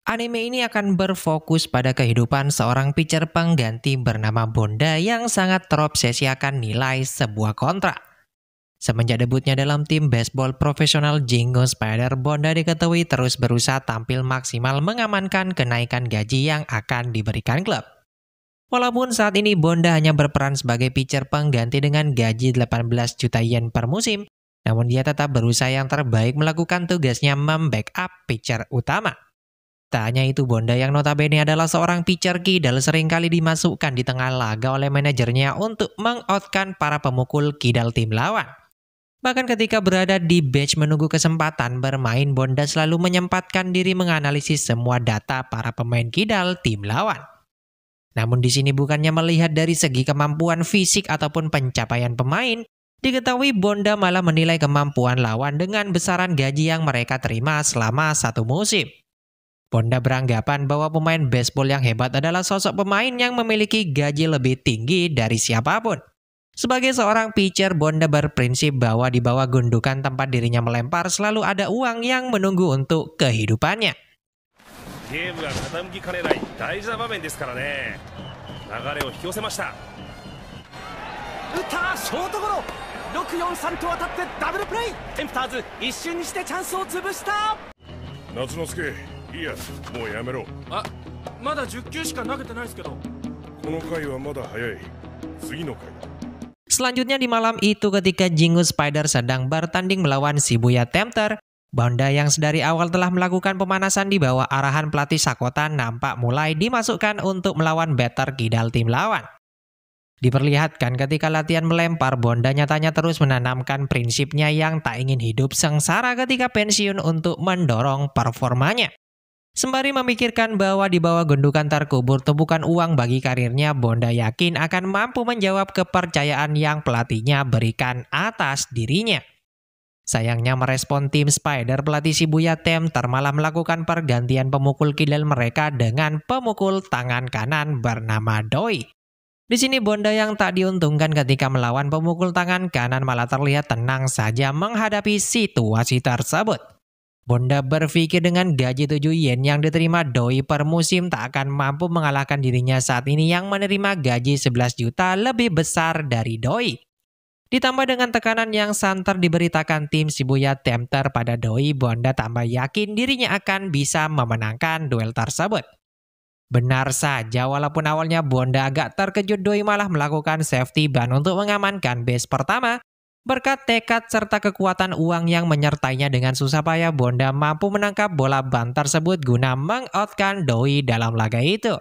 Anime ini akan berfokus pada kehidupan seorang pitcher pengganti bernama Bonda yang sangat terobsesi akan nilai sebuah kontrak. Semenjak debutnya dalam tim baseball profesional Jingo Spider, Bonda diketahui terus berusaha tampil maksimal mengamankan kenaikan gaji yang akan diberikan klub. Walaupun saat ini Bonda hanya berperan sebagai pitcher pengganti dengan gaji 18 juta yen per musim, namun dia tetap berusaha yang terbaik melakukan tugasnya membackup pitcher utama. Tak hanya itu, Bonda yang notabene adalah seorang pitcher kidal seringkali dimasukkan di tengah laga oleh manajernya untuk meng-outkan para pemukul kidal tim lawan. Bahkan ketika berada di bench menunggu kesempatan bermain, Bonda selalu menyempatkan diri menganalisis semua data para pemain kidal tim lawan. Namun di sini bukannya melihat dari segi kemampuan fisik ataupun pencapaian pemain, diketahui Bonda malah menilai kemampuan lawan dengan besaran gaji yang mereka terima selama satu musim. Bonda beranggapan bahwa pemain baseball yang hebat adalah sosok pemain yang memiliki gaji lebih tinggi dari siapapun. Sebagai seorang pitcher, Bonda berprinsip bahwa di bawah gundukan tempat dirinya melempar selalu ada uang yang menunggu untuk kehidupannya. Selanjutnya di malam itu ketika Jingo Spider sedang bertanding melawan Shibuya Tempter, Bonda yang sedari awal telah melakukan pemanasan di bawah arahan pelatih Sakota nampak mulai dimasukkan untuk melawan batter kidal tim lawan. Diperlihatkan ketika latihan melempar, Bonda nyatanya terus menanamkan prinsipnya yang tak ingin hidup sengsara ketika pensiun untuk mendorong performanya. Sembari memikirkan bahwa di bawah gundukan terkubur tumpukan uang bagi karirnya, Bonda yakin akan mampu menjawab kepercayaan yang pelatihnya berikan atas dirinya. Sayangnya merespon tim Spider, pelatih Shibuya Tempter malah melakukan pergantian pemukul kidal mereka dengan pemukul tangan kanan bernama Doi. Di sini Bonda yang tak diuntungkan ketika melawan pemukul tangan kanan malah terlihat tenang saja menghadapi situasi tersebut. Bonda berpikir dengan gaji 7 yen yang diterima Doi per musim tak akan mampu mengalahkan dirinya saat ini yang menerima gaji 11 juta lebih besar dari Doi. Ditambah dengan tekanan yang santer diberitakan tim Shibuya Tempter pada Doi, Bonda tambah yakin dirinya akan bisa memenangkan duel tersebut. Benar saja, walaupun awalnya Bonda agak terkejut, Doi malah melakukan safety ban untuk mengamankan base pertama. Berkat tekad serta kekuatan uang yang menyertainya dengan susah payah, Bonda mampu menangkap bola ban tersebut guna meng-outkan Doi dalam laga itu.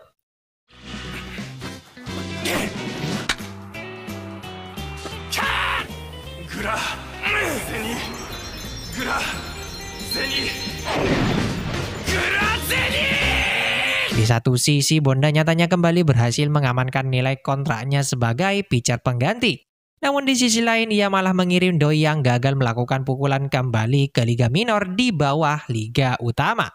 Di satu sisi, Bonda nyatanya kembali berhasil mengamankan nilai kontraknya sebagai pitcher pengganti. Namun di sisi lain, ia malah mengirim Doi yang gagal melakukan pukulan kembali ke Liga Minor di bawah Liga Utama.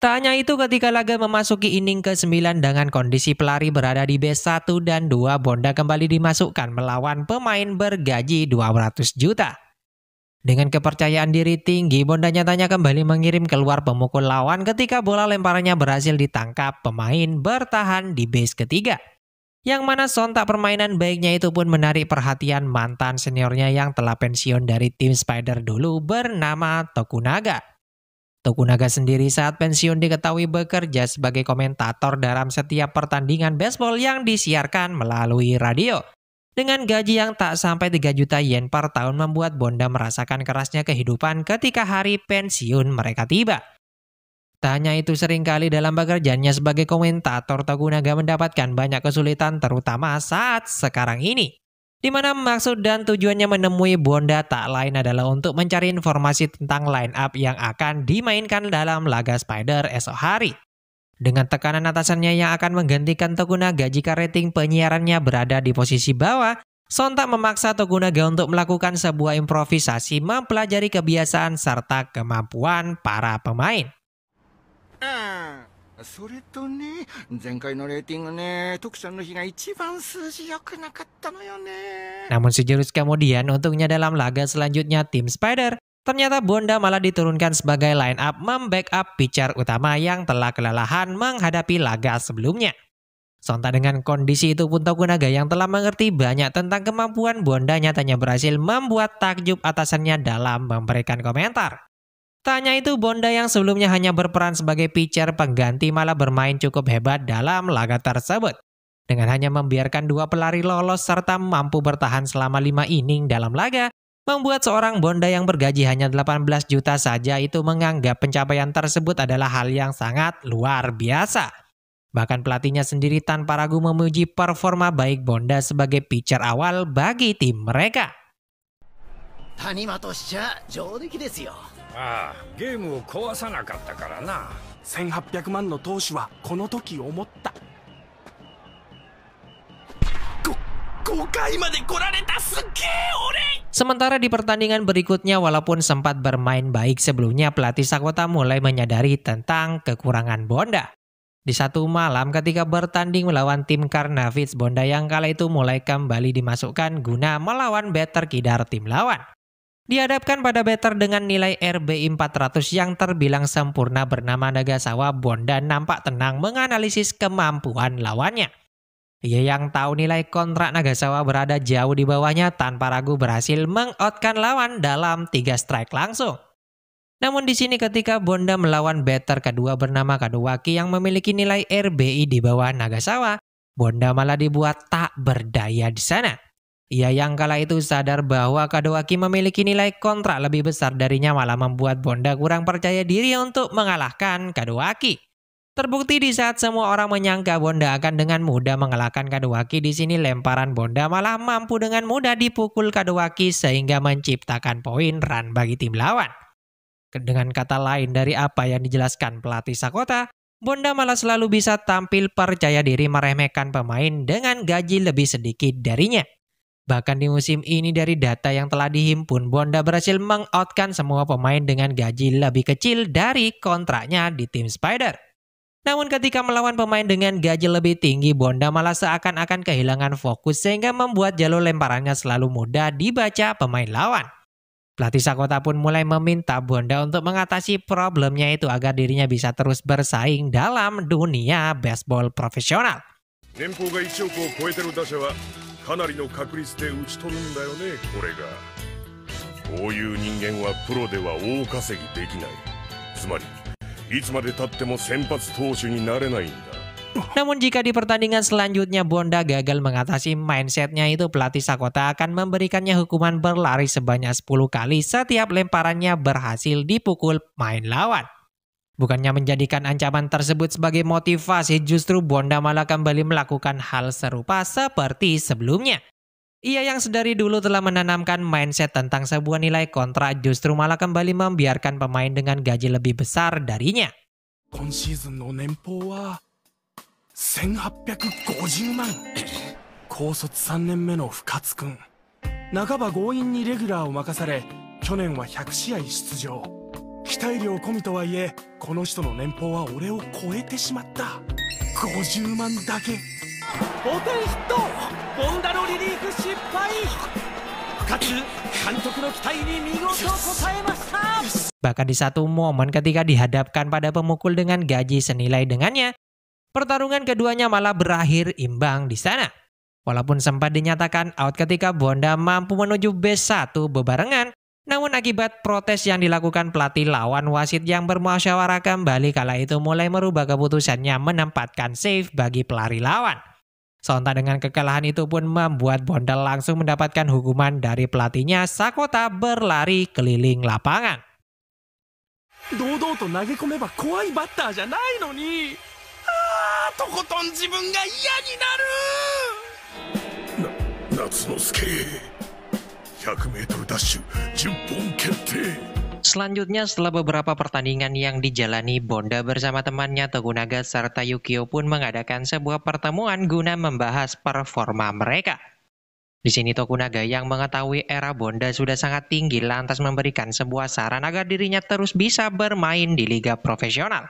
Tak hanya itu, ketika laga memasuki inning ke-9 dengan kondisi pelari berada di base 1 dan 2, Bonda kembali dimasukkan melawan pemain bergaji 200 juta. Dengan kepercayaan diri tinggi, Bonda nyatanya kembali mengirim keluar pemukul lawan ketika bola lemparannya berhasil ditangkap pemain bertahan di base ketiga. Yang mana sontak permainan baiknya itu pun menarik perhatian mantan seniornya yang telah pensiun dari tim Spider dulu bernama Tokunaga. Tokunaga sendiri saat pensiun diketahui bekerja sebagai komentator dalam setiap pertandingan baseball yang disiarkan melalui radio. Dengan gaji yang tak sampai 3 juta yen per tahun membuat Bonda merasakan kerasnya kehidupan ketika hari pensiun mereka tiba. Tak hanya itu, seringkali dalam pekerjaannya sebagai komentator, Tokunaga mendapatkan banyak kesulitan terutama saat sekarang ini. Di mana maksud dan tujuannya menemui Bonda tak lain adalah untuk mencari informasi tentang line up yang akan dimainkan dalam laga Spider esok hari. Dengan tekanan atasannya yang akan menggantikan Tokunaga jika rating penyiarannya berada di posisi bawah, sontak memaksa Tokunaga untuk melakukan sebuah improvisasi mempelajari kebiasaan serta kemampuan para pemain. それとね、前回のレーティングね、徳ちゃんの日が一番数字良くなかったのよね。 Namun sejurus kemudian, untungnya dalam laga selanjutnya tim Spider Ternyata Bonda malah diturunkan sebagai line up membackup pitcher utama yang telah kelelahan menghadapi laga sebelumnya. Sontak dengan kondisi itu pun Tokunaga yang telah mengerti banyak tentang kemampuan Bonda nyatanya berhasil membuat takjub atasannya dalam memberikan komentar. Tanya itu Bonda yang sebelumnya hanya berperan sebagai pitcher pengganti malah bermain cukup hebat dalam laga tersebut. Dengan hanya membiarkan 2 pelari lolos serta mampu bertahan selama 5 inning dalam laga, membuat seorang Bonda yang bergaji hanya 18 juta saja itu menganggap pencapaian tersebut adalah hal yang sangat luar biasa. Bahkan pelatihnya sendiri tanpa ragu memuji performa baik Bonda sebagai pitcher awal bagi tim mereka. 谷間としちゃ上出来ですよ。ああ、ゲームを壊さなかったからな。1800万の投手はこの時思った。5回まで来られた、すっげえ俺。 Sementara di pertandingan berikutnya walaupun sempat bermain baik sebelumnya, pelatih Sakota mulai menyadari tentang kekurangan Bonda. Di satu malam ketika bertanding melawan tim Carnavids, Bonda yang kala itu mulai kembali dimasukkan guna melawan batter kidar tim lawan. Dihadapkan pada batter dengan nilai RBI 400 yang terbilang sempurna bernama Nagasawa, Bonda nampak tenang menganalisis kemampuan lawannya. Ia yang tahu nilai kontrak Nagasawa berada jauh di bawahnya tanpa ragu berhasil meng-outkan lawan dalam 3 strike langsung. Namun di sini ketika Bonda melawan batter kedua bernama Kadowaki yang memiliki nilai RBI di bawah Nagasawa, Bonda malah dibuat tak berdaya di sana. Ia yang kala itu sadar bahwa Kadowaki memiliki nilai kontrak lebih besar darinya malah membuat Bonda kurang percaya diri untuk mengalahkan Kadowaki. Terbukti di saat semua orang menyangka Bonda akan dengan mudah mengalahkan Kadowaki, di sini lemparan Bonda malah mampu dengan mudah dipukul Kadowaki sehingga menciptakan poin run bagi tim lawan. Dengan kata lain dari apa yang dijelaskan pelatih Sakota, Bonda malah selalu bisa tampil percaya diri meremehkan pemain dengan gaji lebih sedikit darinya. Bahkan di musim ini dari data yang telah dihimpun, Bonda berhasil meng-outkan semua pemain dengan gaji lebih kecil dari kontraknya di tim Spider. Namun ketika melawan pemain dengan gaji lebih tinggi, Bonda malah seakan-akan kehilangan fokus sehingga membuat jalur lemparannya selalu mudah dibaca pemain lawan. Pelatih Sakota pun mulai meminta Bonda untuk mengatasi problemnya itu agar dirinya bisa terus bersaing dalam dunia baseball profesional. 年俸が1億を超えてる打者はかなりの確率で打ち取るんだよね、これが。こういう人間はプロでは大稼ぎできない。つまりいつまで経っても先発投手になれないんだ。 Namun jika di pertandingan selanjutnya Bonda gagal mengatasi mindsetnya itu, pelatih Sakota akan memberikannya hukuman berlari sebanyak 10 kali setiap lemparannya berhasil dipukul main lawan. Bukannya menjadikan ancaman tersebut sebagai motivasi, justru Bonda malah kembali melakukan hal serupa seperti sebelumnya. Ia yang sedari dulu telah menanamkan mindset tentang sebuah nilai kontrak justru malah kembali membiarkan pemain dengan gaji lebih besar darinya. 今シーズンの年俸は1850万。高卒3年目の深津君、半ば強引にレギュラーを任され、去年は100試合出場。期待料込みとはいえ、この人の年俸は俺を超えてしまった。50万だけ。ボテンヒット、ボンダのリリーフ失敗。かつ監督の期待に見事応えました。 Bahkan di satu momen ketika dihadapkan pada pemukul dengan gaji senilai dengannya, pertarungan keduanya malah berakhir imbang di sana. Walaupun sempat dinyatakan out ketika Bonda mampu menuju base 1 bebarengan, namun akibat protes yang dilakukan pelatih lawan, wasit yang bermusyawarah kembali kala itu mulai merubah keputusannya menempatkan save bagi pelari lawan. Sontak dengan kekalahan itu pun membuat Bonda langsung mendapatkan hukuman dari pelatihnya Sakota berlari keliling lapangan. 堂々と投げ込めば怖いバッターじゃないのに、とことん自分が嫌になる。夏之助、100メートルダッシュ10本決定。 Selanjutnya setelah beberapa pertandingan yang dijalani, Bonda bersama temannya Tokunaga serta Yukio pun mengadakan sebuah pertemuan guna membahas performa mereka. Di sini Tokunaga yang mengetahui era Bonda sudah sangat tinggi lantas memberikan sebuah saran agar dirinya terus bisa bermain di liga profesional.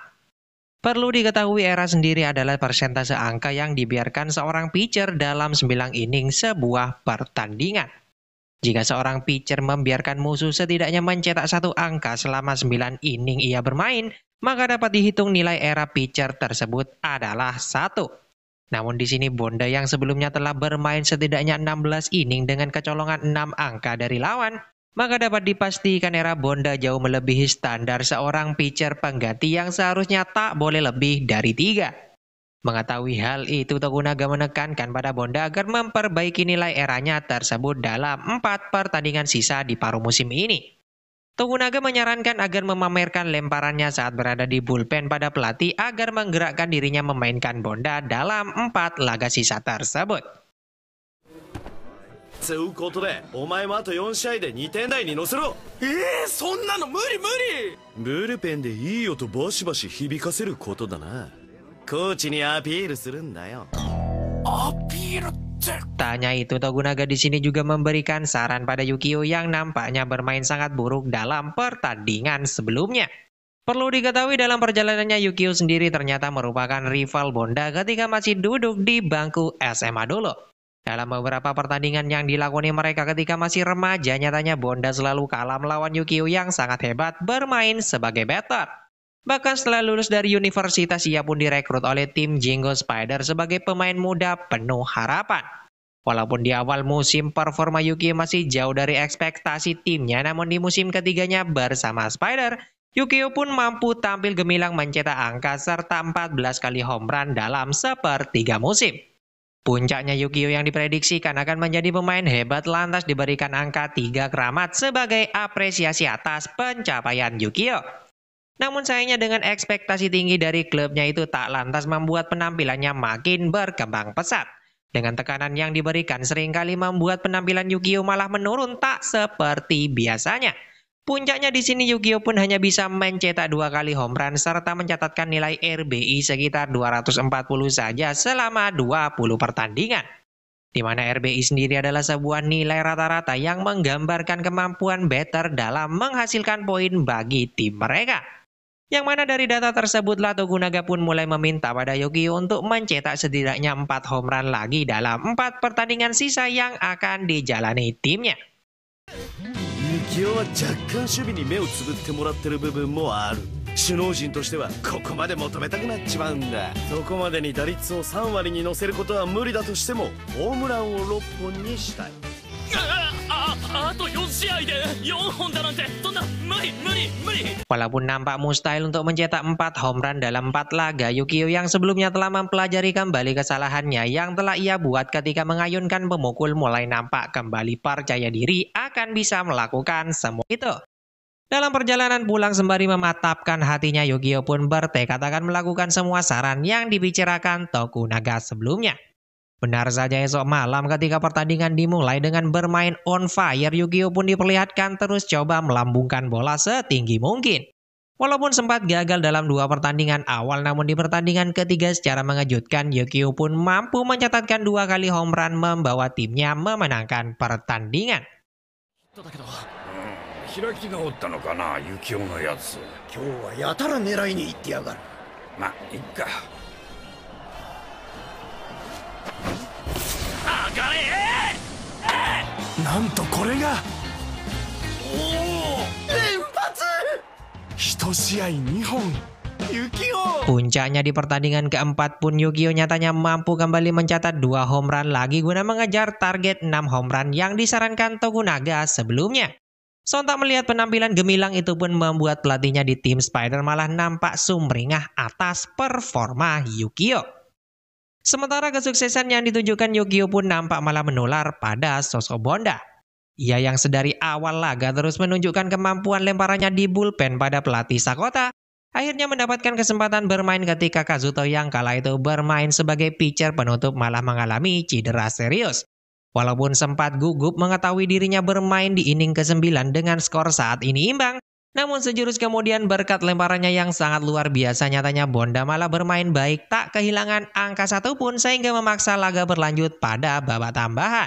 Perlu diketahui era sendiri adalah persentase angka yang dibiarkan seorang pitcher dalam 9 inning sebuah pertandingan. Jika seorang pitcher membiarkan musuh setidaknya mencetak 1 angka selama 9 inning ia bermain, maka dapat dihitung nilai era pitcher tersebut adalah 1. Namun di sini Bonda yang sebelumnya telah bermain setidaknya 16 inning dengan kecolongan 6 angka dari lawan, maka dapat dipastikan era Bonda jauh melebihi standar seorang pitcher pengganti yang seharusnya tak boleh lebih dari 3. Mengetahui hal itu, Tokunaga menekankan pada Bonda agar memperbaiki nilai eranya tersebut dalam 4 pertandingan sisa di paruh musim ini. Tokunaga menyarankan agar memamerkan lemparannya saat berada di bullpen pada pelatih agar menggerakkan dirinya memainkan Bonda dalam 4 laga sisa tersebut. つうことでお前もあと4試合で2点台に乗せろ。そんなの無理無理。ブルペンでいい音バシバシ響かせることだな。コーチにアピールするんだよ。アピールって。Tanya itu, Tokunaga di sini juga memberikan saran pada Yukio yang nampaknya bermain sangat buruk dalam pertandingan sebelumnya. Perlu diketahui dalam perjalanannya Yukio sendiri ternyata merupakan rival Bonda ketika masih duduk di bangku SMA dulu. Dalam beberapa pertandingan yang dilakoni mereka ketika masih remaja, nyatanya Bonda selalu kalah melawan Yukio yang sangat hebat bermain sebagai batter. Bahkan setelah lulus dari universitas, ia pun direkrut oleh tim Jingo Spider sebagai pemain muda penuh harapan. Walaupun di awal musim performa Yukio masih jauh dari ekspektasi timnya, namun di musim ketiganya bersama Spider, Yukio pun mampu tampil gemilang mencetak angka serta 14 kali home run dalam sepertiga musim. Puncaknya Yukio yang diprediksikan akan menjadi pemain hebat lantas diberikan angka 3 keramat sebagai apresiasi atas pencapaian Yukio. Namun sayangnya dengan ekspektasi tinggi dari klubnya itu tak lantas membuat penampilannya makin berkembang pesat. Dengan tekanan yang diberikan seringkali membuat penampilan Yukio malah menurun tak seperti biasanya. Puncaknya di sini Yukio pun hanya bisa mencetak 2 kali home run serta mencatatkan nilai RBI sekitar 240 saja selama 20 pertandingan. Di mana RBI sendiri adalah sebuah nilai rata-rata yang menggambarkan kemampuan batter dalam menghasilkan poin bagi tim mereka. Yang mana dari data tersebutlah Tokunaga pun mulai meminta pada Yukio untuk mencetak setidaknya 4 home run lagi dalam 4 pertandingan sisa yang akan dijalani timnya. ユキオは若干守備に目をつぶってもらってる部分もある。首脳陣としてはここまで求めたくなっちまうんだ。そこまでに打率を3割に乗せることは無理だとしてもホームランを6本にしたい。あと4試合で4本だなんてそんな無理。Walaupun nampak mustahil untuk mencetak 4 home run dalam 4 laga, Yukio yang sebelumnya telah mempelajari kembali kesalahannya yang telah ia buat ketika mengayunkan pemukul mulai nampak kembali percaya diri akan bisa melakukan semua itu. Dalam perjalanan pulang sembari mematapkan hatinya, Yukio pun bertekad akan melakukan semua saran yang dibicarakan Tokunaga sebelumnya. Benar saja esok malam ketika pertandingan dimulai dengan bermain on fire, Yukio pun diperlihatkan terus coba melambungkan bola setinggi mungkin. Walaupun sempat gagal dalam 2 pertandingan awal, namun di pertandingan ketiga secara mengejutkan Yukio pun mampu mencatatkan 2 kali home run membawa timnya memenangkan pertandingan. 開き直ったのかな、ユキオのやつ。今日はやたら狙いに行ってやがる。まあいっか。なんとこれが連発1試合2本。Puncaknya di pertandingan keempat pun Yukio nyatanya mampu kembali mencatat 2 home run lagi guna mengejar target 6 home run yang disarankan Tokunaga sebelumnya. Sontak melihat penampilan gemilang itu pun membuat pelatihnya di tim Spider malah nampak sumringah atas performa Yukio. Sementara kesuksesan yang ditunjukkan Yukio pun nampak malah menular pada sosok Bonda. Ia yang sedari awal laga terus menunjukkan kemampuan lemparannya di bullpen pada pelatih Sakota, akhirnya mendapatkan kesempatan bermain ketika Kazuto yang kala itu bermain sebagai pitcher penutup malah mengalami cedera serius. Walaupun sempat gugup mengetahui dirinya bermain di inning ke-9 dengan skor saat ini imbang, namun sejurus kemudian berkat lemparannya yang sangat luar biasa nyatanya Bonda malah bermain baik tak kehilangan angka 1 pun sehingga memaksa laga berlanjut pada babak tambahan.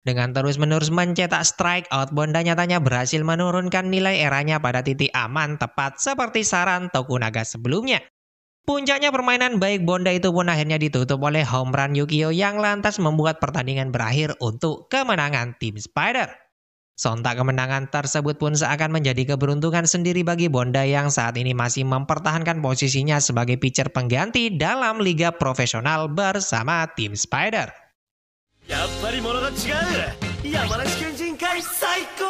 Dengan terus-menerus mencetak strikeout, Bonda nyatanya berhasil menurunkan nilai eranya pada titik aman tepat seperti saran Tokunaga sebelumnya. Puncaknya permainan baik Bonda itu pun akhirnya ditutup oleh home run Yukio yang lantas membuat pertandingan berakhir untuk kemenangan tim Spider. Sontak kemenangan tersebut pun seakan menjadi keberuntungan sendiri bagi Bonda yang saat ini masih mempertahankan posisinya sebagai pitcher pengganti dalam liga profesional bersama tim Spider. やっぱり物が違う。山梨県人会最高。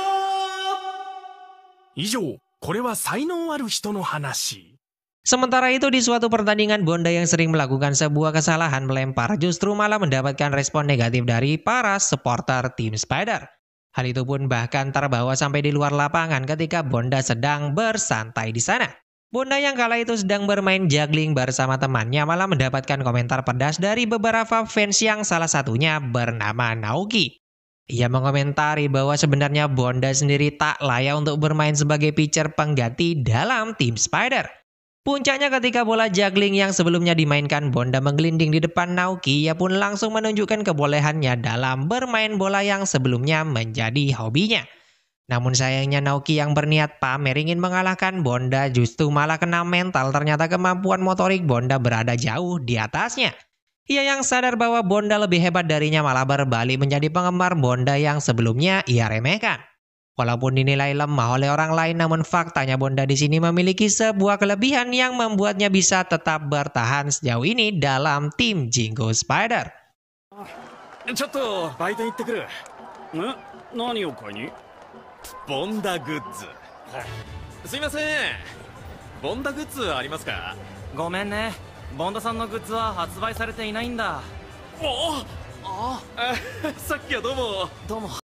以上、これは才能ある人の話。 Sementara itu di suatu pertandingan, Bonda yang sering melakukan sebuah kesalahan melempar justru malah mendapatkan respon negatif dari para supporter tim Spider. Hal itu pun bahkan terbawa sampai di luar lapangan ketika Bonda sedang bersantai di sana. Bonda yang kala itu sedang bermain juggling bersama temannya malah mendapatkan komentar pedas dari beberapa fans yang salah satunya bernama Naoki. Ia mengomentari bahwa sebenarnya Bonda sendiri tak layak untuk bermain sebagai pitcher pengganti dalam tim Spider. Puncaknya ketika bola juggling yang sebelumnya dimainkan Bonda menggelinding di depan Naoki, ia pun langsung menunjukkan kebolehannya dalam bermain bola yang sebelumnya menjadi hobinya. Namun sayangnya Naoki yang berniat pamer ingin mengalahkan Bonda justru malah kena mental, ternyata kemampuan motorik Bonda berada jauh di atasnya. Ia yang sadar bahwa Bonda lebih hebat darinya malah berbalik menjadi penggemar Bonda yang sebelumnya ia remehkan. Walaupun dinilai lemah oleh orang lain, namun faktanya Bonda di sini memiliki sebuah kelebihan yang membuatnya bisa tetap bertahan sejauh ini dalam tim Jingo Spider. ちょっとバイト行ってくる。何を買いに？ボンダグッズ。すいません。ボンダグッズありますか？ごめんね。ボンダさんのグッズは発売されていないんだ。さっきはどうも。どうも。